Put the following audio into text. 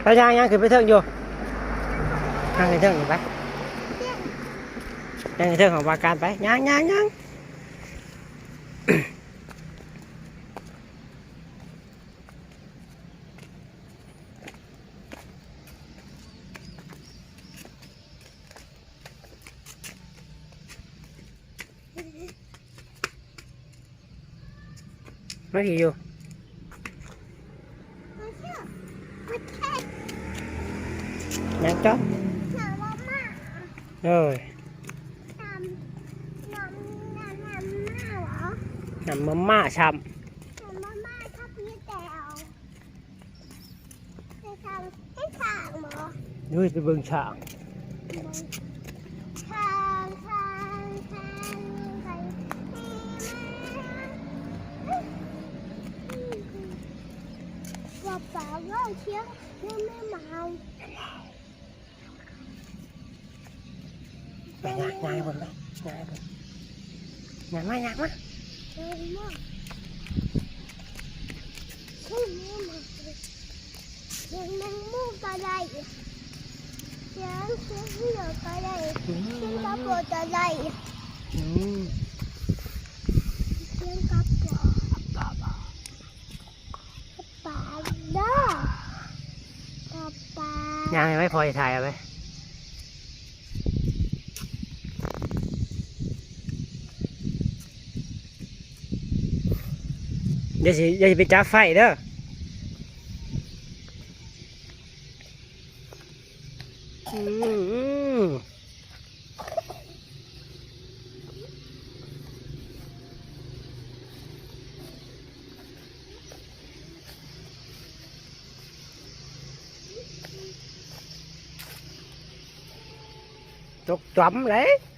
ไปยังขึ้นไปเทิงอยู่ยังไปเทิงอยู่ไปยังไปเทิงของวาการไปยังไม่ผีอยู่ยังจ๊อบเอ้ยน้ำมาม่าช้ำดูไปเบิ่งฉากป่าว่าเชียงยังไม่เมาไปงานบนไหมงานมาเออมาใช่ไหมมายังนั่งมูกอะไรยังที่เราอะไรที่เราปวดอะไรยังกับป่าเด้อกับป่ายังไม่พอจะถ่ายเอาไหมเดี๋ยวไปจับไฟเด้อตกจำเลย